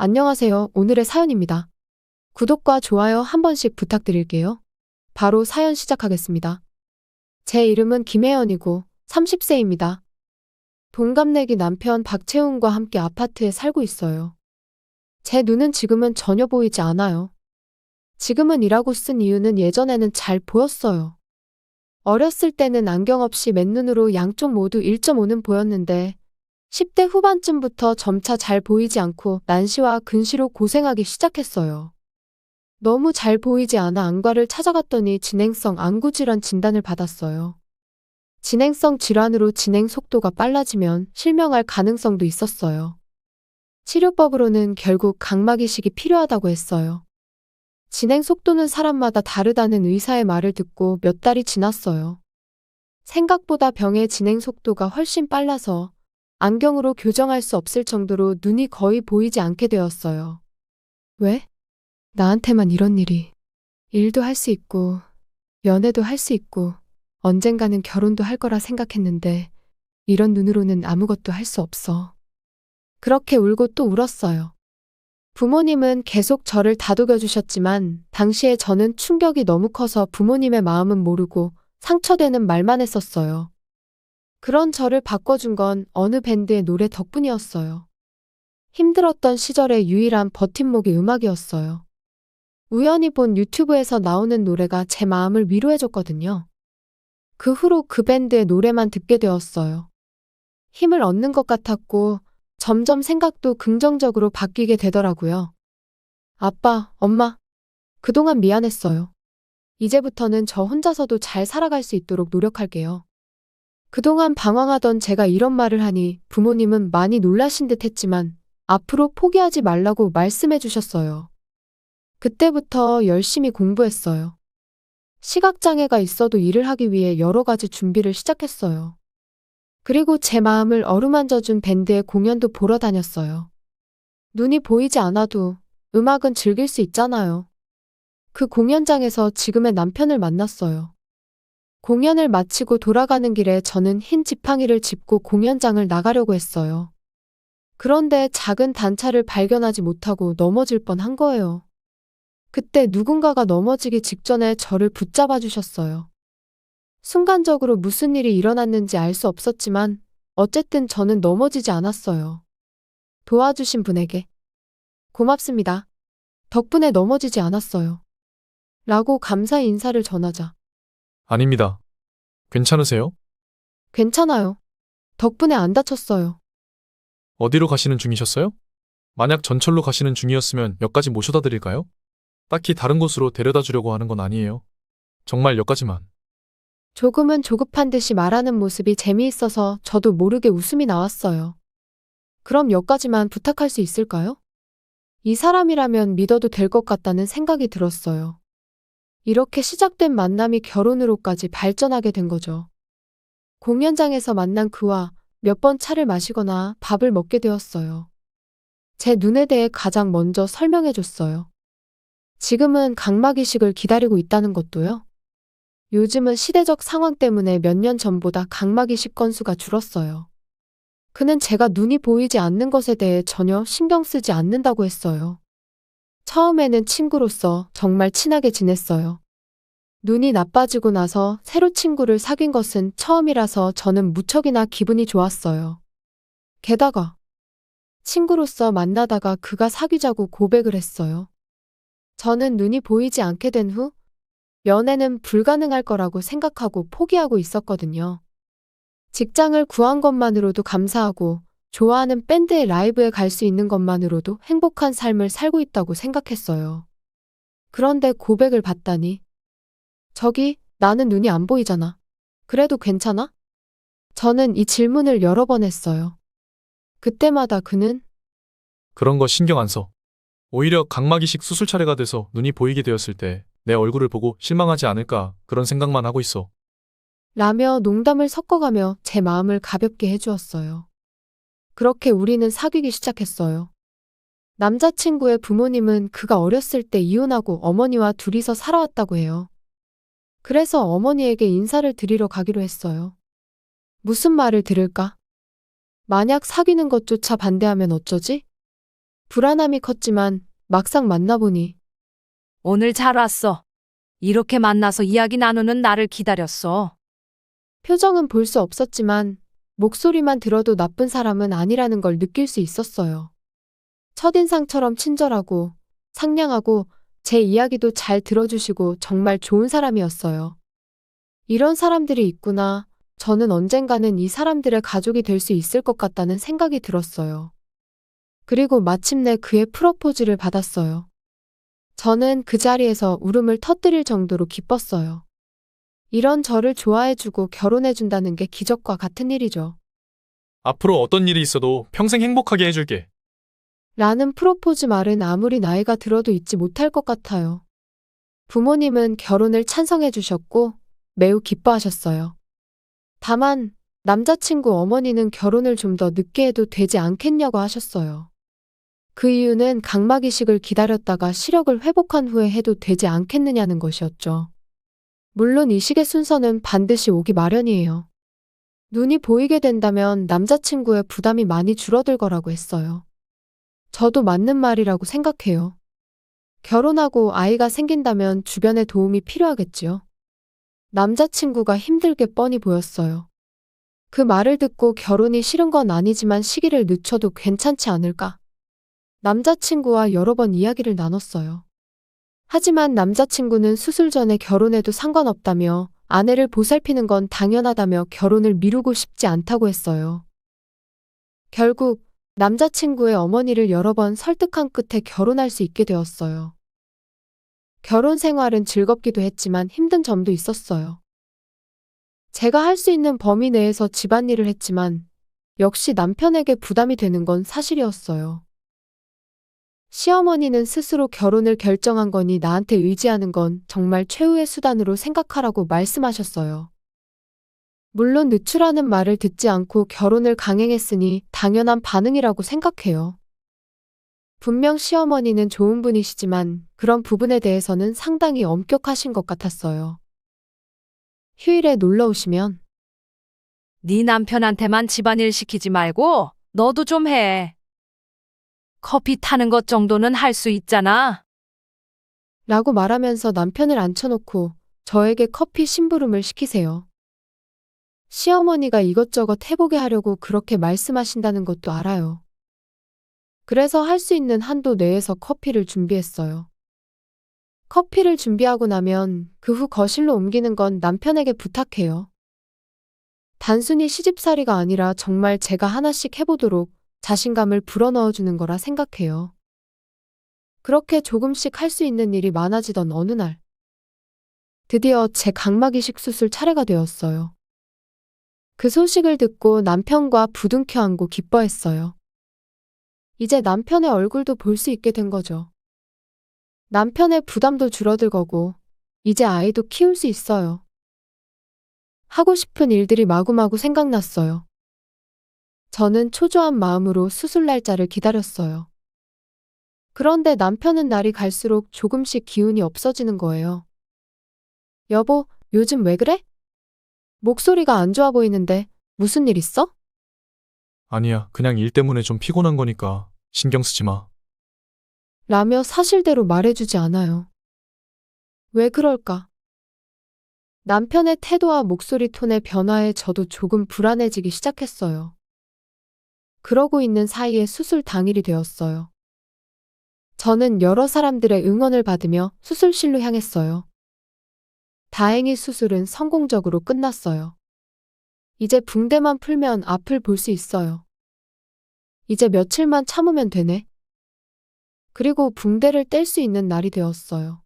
안녕하세요. 오늘의 사연입니다. 구독과 좋아요 한 번씩 부탁드릴게요. 바로 사연 시작하겠습니다. 제 이름은 김혜연이고 30세입니다. 동갑내기 남편 박채훈과 함께 아파트에 살고 있어요. 제 눈은 지금은 전혀 보이지 않아요. 지금은 이라고 쓴 이유는 예전에는 잘 보였어요. 어렸을 때는 안경 없이 맨눈으로 양쪽 모두 1.5는 보였는데 10대 후반쯤부터 점차 잘 보이지 않고 난시와 근시로 고생하기 시작했어요. 너무 잘 보이지 않아 안과를 찾아갔더니 진행성 안구질환 진단을 받았어요. 진행성 질환으로 진행 속도가 빨라지면 실명할 가능성도 있었어요. 치료법으로는 결국 각막 이식이 필요하다고 했어요. 진행 속도는 사람마다 다르다는 의사의 말을 듣고 몇 달이 지났어요. 생각보다 병의 진행 속도가 훨씬 빨라서 안경으로 교정할 수 없을 정도로 눈이 거의 보이지 않게 되었어요. 왜? 나한테만 이런 일이. 일도 할 수 있고, 연애도 할 수 있고, 언젠가는 결혼도 할 거라 생각했는데, 이런 눈으로는 아무것도 할 수 없어. 그렇게 울고 또 울었어요. 부모님은 계속 저를 다독여 주셨지만, 당시에 저는 충격이 너무 커서 부모님의 마음은 모르고 상처되는 말만 했었어요. 그런 저를 바꿔준 건 어느 밴드의 노래 덕분이었어요. 힘들었던 시절의 유일한 버팀목이 음악이었어요. 우연히 본 유튜브에서 나오는 노래가 제 마음을 위로해줬거든요. 그 후로 그 밴드의 노래만 듣게 되었어요. 힘을 얻는 것 같았고 점점 생각도 긍정적으로 바뀌게 되더라고요. 아빠, 엄마, 그동안 미안했어요. 이제부터는 저 혼자서도 잘 살아갈 수 있도록 노력할게요. 그동안 방황하던 제가 이런 말을 하니 부모님은 많이 놀라신 듯 했지만 앞으로 포기하지 말라고 말씀해 주셨어요. 그때부터 열심히 공부했어요. 시각장애가 있어도 일을 하기 위해 여러 가지 준비를 시작했어요. 그리고 제 마음을 어루만져준 밴드의 공연도 보러 다녔어요. 눈이 보이지 않아도 음악은 즐길 수 있잖아요. 그 공연장에서 지금의 남편을 만났어요. 공연을 마치고 돌아가는 길에 저는 흰 지팡이를 짚고 공연장을 나가려고 했어요. 그런데 작은 단차를 발견하지 못하고 넘어질 뻔한 거예요. 그때 누군가가 넘어지기 직전에 저를 붙잡아 주셨어요. 순간적으로 무슨 일이 일어났는지 알 수 없었지만 어쨌든 저는 넘어지지 않았어요. 도와주신 분에게 고맙습니다. 덕분에 넘어지지 않았어요. 라고 감사 인사를 전하자 아닙니다. 괜찮으세요? 괜찮아요. 덕분에 안 다쳤어요. 어디로 가시는 중이셨어요? 만약 전철로 가시는 중이었으면 역까지 모셔다 드릴까요? 딱히 다른 곳으로 데려다 주려고 하는 건 아니에요. 정말 역까지만. 조금은 조급한 듯이 말하는 모습이 재미있어서 저도 모르게 웃음이 나왔어요. 그럼 여기까지만 부탁할 수 있을까요? 이 사람이라면 믿어도 될 것 같다는 생각이 들었어요. 이렇게 시작된 만남이 결혼으로까지 발전하게 된 거죠. 공연장에서 만난 그와 몇 번 차를 마시거나 밥을 먹게 되었어요. 제 눈에 대해 가장 먼저 설명해 줬어요. 지금은 각막 이식을 기다리고 있다는 것도요. 요즘은 시대적 상황 때문에 몇 년 전보다 각막 이식 건수가 줄었어요. 그는 제가 눈이 보이지 않는 것에 대해 전혀 신경 쓰지 않는다고 했어요. 처음에는 친구로서 정말 친하게 지냈어요. 눈이 나빠지고 나서 새로 친구를 사귄 것은 처음이라서 저는 무척이나 기분이 좋았어요. 게다가 친구로서 만나다가 그가 사귀자고 고백을 했어요. 저는 눈이 보이지 않게 된 후 연애는 불가능할 거라고 생각하고 포기하고 있었거든요. 직장을 구한 것만으로도 감사하고 좋아하는 밴드의 라이브에 갈 수 있는 것만으로도 행복한 삶을 살고 있다고 생각했어요. 그런데 고백을 받다니. 저기, 나는 눈이 안 보이잖아. 그래도 괜찮아? 저는 이 질문을 여러 번 했어요. 그때마다 그는 그런 거 신경 안 써. 오히려 각막 이식 수술 차례가 돼서 눈이 보이게 되었을 때 내 얼굴을 보고 실망하지 않을까 그런 생각만 하고 있어. 라며 농담을 섞어가며 제 마음을 가볍게 해주었어요. 그렇게 우리는 사귀기 시작했어요. 남자친구의 부모님은 그가 어렸을 때 이혼하고 어머니와 둘이서 살아왔다고 해요. 그래서 어머니에게 인사를 드리러 가기로 했어요. 무슨 말을 들을까? 만약 사귀는 것조차 반대하면 어쩌지? 불안함이 컸지만 막상 만나보니 오늘 잘 왔어. 이렇게 만나서 이야기 나누는 나를 기다렸어. 표정은 볼 수 없었지만 목소리만 들어도 나쁜 사람은 아니라는 걸 느낄 수 있었어요. 첫인상처럼 친절하고 상냥하고 제 이야기도 잘 들어주시고 정말 좋은 사람이었어요. 이런 사람들이 있구나. 저는 언젠가는 이 사람들의 가족이 될 수 있을 것 같다는 생각이 들었어요. 그리고 마침내 그의 프로포즈를 받았어요. 저는 그 자리에서 울음을 터뜨릴 정도로 기뻤어요. 이런 저를 좋아해주고 결혼해준다는 게 기적과 같은 일이죠. 앞으로 어떤 일이 있어도 평생 행복하게 해줄게. 라는 프로포즈 말은 아무리 나이가 들어도 잊지 못할 것 같아요. 부모님은 결혼을 찬성해 주셨고 매우 기뻐하셨어요. 다만 남자친구 어머니는 결혼을 좀 더 늦게 해도 되지 않겠냐고 하셨어요. 그 이유는 각막 이식을 기다렸다가 시력을 회복한 후에 해도 되지 않겠느냐는 것이었죠. 물론 이식의 순서는 반드시 오기 마련이에요. 눈이 보이게 된다면 남자친구의 부담이 많이 줄어들 거라고 했어요. 저도 맞는 말이라고 생각해요. 결혼하고 아이가 생긴다면 주변의 도움이 필요하겠지요. 남자친구가 힘들게 뻔히 보였어요. 그 말을 듣고 결혼이 싫은 건 아니지만 시기를 늦춰도 괜찮지 않을까? 남자친구와 여러 번 이야기를 나눴어요. 하지만 남자친구는 수술 전에 결혼해도 상관없다며 아내를 보살피는 건 당연하다며 결혼을 미루고 싶지 않다고 했어요. 결국 남자친구의 어머니를 여러 번 설득한 끝에 결혼할 수 있게 되었어요. 결혼 생활은 즐겁기도 했지만 힘든 점도 있었어요. 제가 할 수 있는 범위 내에서 집안일을 했지만 역시 남편에게 부담이 되는 건 사실이었어요. 시어머니는 스스로 결혼을 결정한 거니 나한테 의지하는 건 정말 최후의 수단으로 생각하라고 말씀하셨어요. 물론 늦추라는 말을 듣지 않고 결혼을 강행했으니 당연한 반응이라고 생각해요. 분명 시어머니는 좋은 분이시지만 그런 부분에 대해서는 상당히 엄격하신 것 같았어요. 휴일에 놀러 오시면 네 남편한테만 집안일 시키지 말고 너도 좀 해. 커피 타는 것 정도는 할 수 있잖아. 라고 말하면서 남편을 앉혀놓고 저에게 커피 심부름을 시키세요. 시어머니가 이것저것 해보게 하려고 그렇게 말씀하신다는 것도 알아요. 그래서 할 수 있는 한도 내에서 커피를 준비했어요. 커피를 준비하고 나면 그 후 거실로 옮기는 건 남편에게 부탁해요. 단순히 시집살이가 아니라 정말 제가 하나씩 해보도록 자신감을 불어넣어주는 거라 생각해요. 그렇게 조금씩 할 수 있는 일이 많아지던 어느 날, 드디어 제 각막 이식 수술 차례가 되었어요. 그 소식을 듣고 남편과 부둥켜 안고 기뻐했어요. 이제 남편의 얼굴도 볼 수 있게 된 거죠. 남편의 부담도 줄어들 거고, 이제 아이도 키울 수 있어요. 하고 싶은 일들이 마구마구 생각났어요. 저는 초조한 마음으로 수술 날짜를 기다렸어요. 그런데 남편은 날이 갈수록 조금씩 기운이 없어지는 거예요. 여보, 요즘 왜 그래? 목소리가 안 좋아 보이는데 무슨 일 있어? 아니야, 그냥 일 때문에 좀 피곤한 거니까 신경 쓰지 마. 라며 사실대로 말해주지 않아요. 왜 그럴까? 남편의 태도와 목소리 톤의 변화에 저도 조금 불안해지기 시작했어요. 그러고 있는 사이에 수술 당일이 되었어요. 저는 여러 사람들의 응원을 받으며 수술실로 향했어요. 다행히 수술은 성공적으로 끝났어요. 이제 붕대만 풀면 앞을 볼 수 있어요. 이제 며칠만 참으면 되네. 그리고 붕대를 뗄 수 있는 날이 되었어요.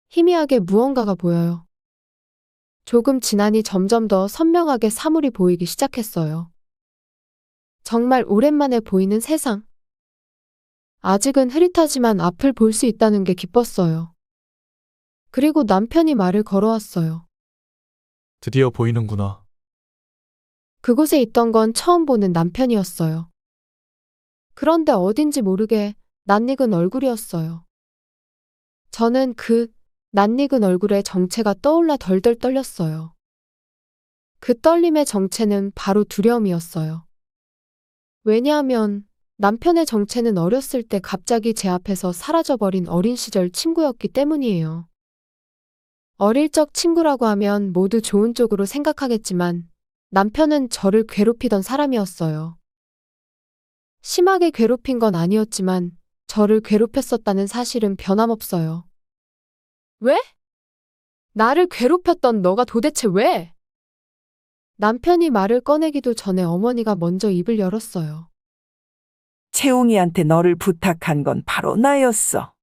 희미하게 무언가가 보여요. 조금 지나니 점점 더 선명하게 사물이 보이기 시작했어요. 정말 오랜만에 보이는 세상. 아직은 흐릿하지만 앞을 볼 수 있다는 게 기뻤어요. 그리고 남편이 말을 걸어왔어요. 드디어 보이는구나. 그곳에 있던 건 처음 보는 남편이었어요. 그런데 어딘지 모르게 낯익은 얼굴이었어요. 저는 그 낯익은 얼굴에 정체가 떠올라 덜덜 떨렸어요. 그 떨림의 정체는 바로 두려움이었어요. 왜냐하면 남편의 정체는 어렸을 때 갑자기 제 앞에서 사라져버린 어린 시절 친구였기 때문이에요. 어릴 적 친구라고 하면 모두 좋은 쪽으로 생각하겠지만 남편은 저를 괴롭히던 사람이었어요. 심하게 괴롭힌 건 아니었지만 저를 괴롭혔었다는 사실은 변함없어요. 왜? 나를 괴롭혔던 너가 도대체 왜? 남편이 말을 꺼내기도 전에 어머니가 먼저 입을 열었어요. 채웅이한테 너를 부탁한 건 바로 나였어.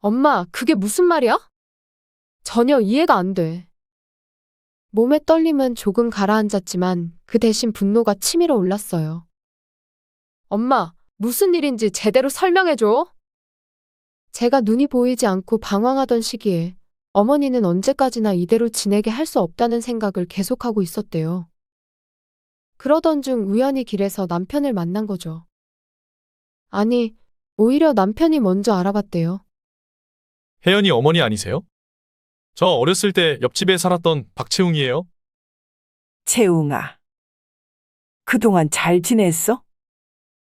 엄마, 그게 무슨 말이야? 전혀 이해가 안 돼. 몸의 떨림은 조금 가라앉았지만 그 대신 분노가 치밀어 올랐어요. 엄마, 무슨 일인지 제대로 설명해줘. 제가 눈이 보이지 않고 방황하던 시기에 어머니는 언제까지나 이대로 지내게 할 수 없다는 생각을 계속하고 있었대요. 그러던 중 우연히 길에서 남편을 만난 거죠. 아니, 오히려 남편이 먼저 알아봤대요. 혜연이 어머니 아니세요? 저 어렸을 때 옆집에 살았던 박채웅이에요. 채웅아. 그동안 잘 지냈어?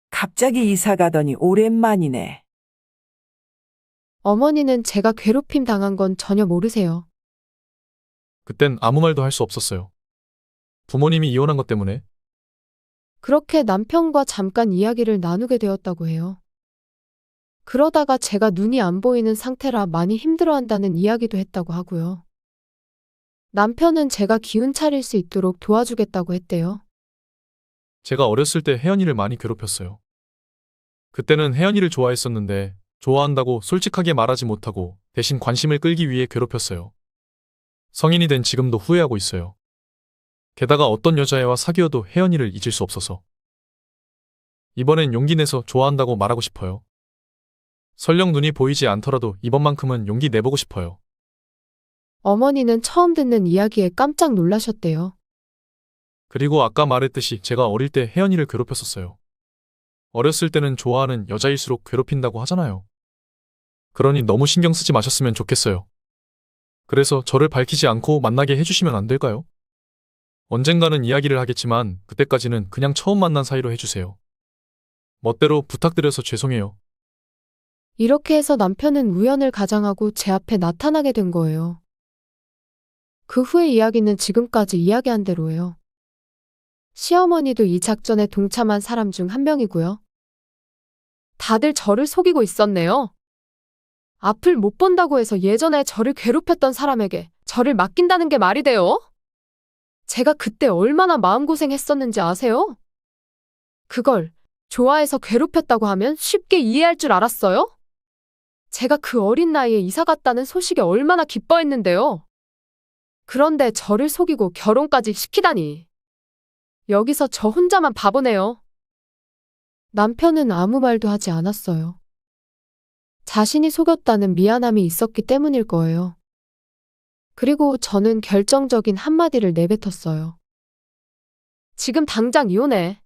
갑자기 이사 가더니 오랜만이네. 어머니는 제가 괴롭힘 당한 건 전혀 모르세요. 그땐 아무 말도 할 수 없었어요. 부모님이 이혼한 것 때문에. 그렇게 남편과 잠깐 이야기를 나누게 되었다고 해요. 그러다가 제가 눈이 안 보이는 상태라 많이 힘들어한다는 이야기도 했다고 하고요. 남편은 제가 기운 차릴 수 있도록 도와주겠다고 했대요. 제가 어렸을 때 혜연이를 많이 괴롭혔어요. 그때는 혜연이를 좋아했었는데 좋아한다고 솔직하게 말하지 못하고 대신 관심을 끌기 위해 괴롭혔어요. 성인이 된 지금도 후회하고 있어요. 게다가 어떤 여자애와 사귀어도 혜연이를 잊을 수 없어서. 이번엔 용기 내서 좋아한다고 말하고 싶어요. 설령 눈이 보이지 않더라도 이번만큼은 용기 내보고 싶어요. 어머니는 처음 듣는 이야기에 깜짝 놀라셨대요. 그리고 아까 말했듯이 제가 어릴 때 혜연이를 괴롭혔었어요. 어렸을 때는 좋아하는 여자일수록 괴롭힌다고 하잖아요. 그러니 너무 신경 쓰지 마셨으면 좋겠어요. 그래서 저를 밝히지 않고 만나게 해주시면 안 될까요? 언젠가는 이야기를 하겠지만 그때까지는 그냥 처음 만난 사이로 해주세요. 멋대로 부탁드려서 죄송해요. 이렇게 해서 남편은 우연을 가장하고 제 앞에 나타나게 된 거예요. 그 후의 이야기는 지금까지 이야기한 대로예요. 시어머니도 이 작전에 동참한 사람 중 한 명이고요. 다들 저를 속이고 있었네요. 앞을 못 본다고 해서 예전에 저를 괴롭혔던 사람에게 저를 맡긴다는 게 말이 돼요? 제가 그때 얼마나 마음고생했었는지 아세요? 그걸 좋아해서 괴롭혔다고 하면 쉽게 이해할 줄 알았어요? 제가 그 어린 나이에 이사 갔다는 소식에 얼마나 기뻐했는데요. 그런데 저를 속이고 결혼까지 시키다니. 여기서 저 혼자만 바보네요. 남편은 아무 말도 하지 않았어요. 자신이 속였다는 미안함이 있었기 때문일 거예요. 그리고 저는 결정적인 한마디를 내뱉었어요. 지금 당장 이혼해.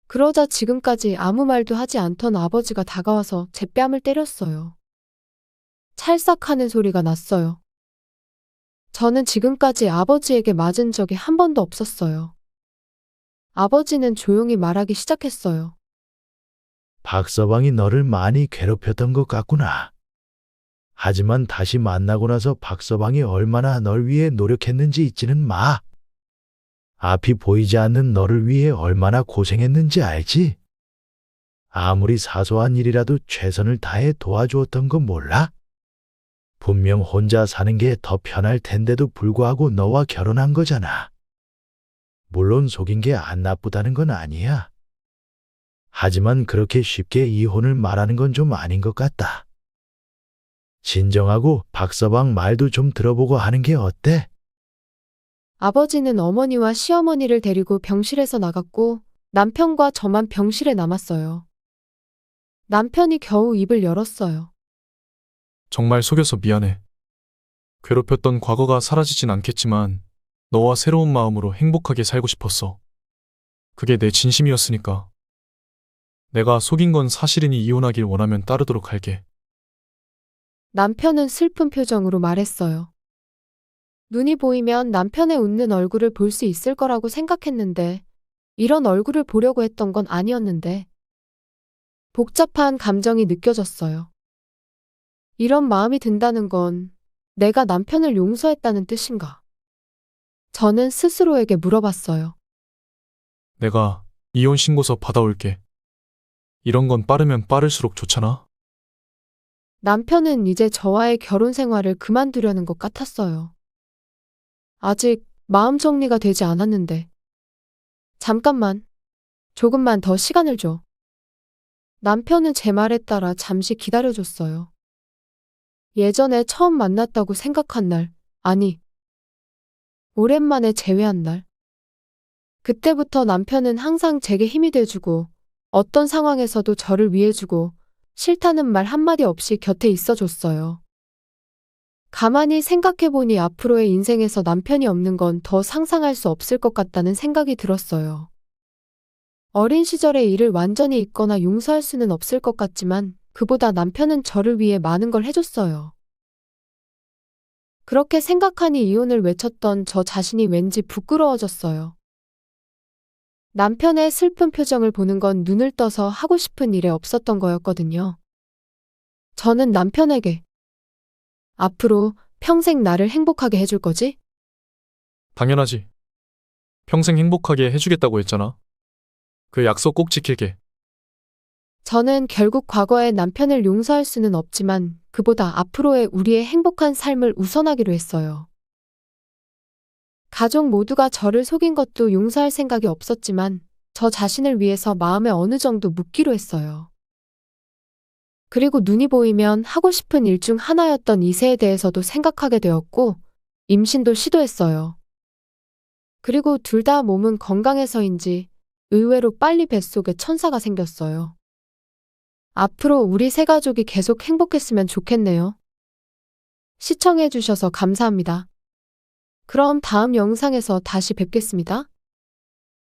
그러자 지금까지 아무 말도 하지 않던 아버지가 다가와서 제 뺨을 때렸어요. 찰싹하는 소리가 났어요. 저는 지금까지 아버지에게 맞은 적이 한 번도 없었어요. 아버지는 조용히 말하기 시작했어요. 박서방이 너를 많이 괴롭혔던 것 같구나. 하지만 다시 만나고 나서 박서방이 얼마나 널 위해 노력했는지 잊지는 마. 앞이 보이지 않는 너를 위해 얼마나 고생했는지 알지? 아무리 사소한 일이라도 최선을 다해 도와주었던 거 몰라? 분명 혼자 사는 게 더 편할 텐데도 불구하고 너와 결혼한 거잖아. 물론 속인 게 안 나쁘다는 건 아니야. 하지만 그렇게 쉽게 이혼을 말하는 건 좀 아닌 것 같다. 진정하고 박서방 말도 좀 들어보고 하는 게 어때? 아버지는 어머니와 시어머니를 데리고 병실에서 나갔고 남편과 저만 병실에 남았어요. 남편이 겨우 입을 열었어요. 정말 속여서 미안해. 괴롭혔던 과거가 사라지진 않겠지만 너와 새로운 마음으로 행복하게 살고 싶었어. 그게 내 진심이었으니까. 내가 속인 건 사실이니 이혼하길 원하면 따르도록 할게. 남편은 슬픈 표정으로 말했어요. 눈이 보이면 남편의 웃는 얼굴을 볼 수 있을 거라고 생각했는데 이런 얼굴을 보려고 했던 건 아니었는데 복잡한 감정이 느껴졌어요. 이런 마음이 든다는 건 내가 남편을 용서했다는 뜻인가? 저는 스스로에게 물어봤어요. 내가 이혼 신고서 받아올게. 이런 건 빠르면 빠를수록 좋잖아. 남편은 이제 저와의 결혼 생활을 그만두려는 것 같았어요. 아직 마음 정리가 되지 않았는데. 잠깐만. 조금만 더 시간을 줘. 남편은 제 말에 따라 잠시 기다려줬어요. 예전에 처음 만났다고 생각한 날, 아니, 오랜만에 재회한 날. 그때부터 남편은 항상 제게 힘이 돼주고, 어떤 상황에서도 저를 위해주고, 싫다는 말 한마디 없이 곁에 있어줬어요. 가만히 생각해보니 앞으로의 인생에서 남편이 없는 건 더 상상할 수 없을 것 같다는 생각이 들었어요. 어린 시절의 일을 완전히 잊거나 용서할 수는 없을 것 같지만 그보다 남편은 저를 위해 많은 걸 해줬어요. 그렇게 생각하니 이혼을 외쳤던 저 자신이 왠지 부끄러워졌어요. 남편의 슬픈 표정을 보는 건 눈을 떠서 하고 싶은 일에 없었던 거였거든요. 저는 남편에게 앞으로 평생 나를 행복하게 해줄 거지? 당연하지. 평생 행복하게 해주겠다고 했잖아. 그 약속 꼭 지킬게. 저는 결국 과거의 남편을 용서할 수는 없지만 그보다 앞으로의 우리의 행복한 삶을 우선하기로 했어요. 가족 모두가 저를 속인 것도 용서할 생각이 없었지만 저 자신을 위해서 마음에 어느 정도 묻기로 했어요. 그리고 눈이 보이면 하고 싶은 일 중 하나였던 이세에 대해서도 생각하게 되었고 임신도 시도했어요. 그리고 둘 다 몸은 건강해서인지 의외로 빨리 뱃속에 천사가 생겼어요. 앞으로 우리 세 가족이 계속 행복했으면 좋겠네요. 시청해주셔서 감사합니다. 그럼 다음 영상에서 다시 뵙겠습니다.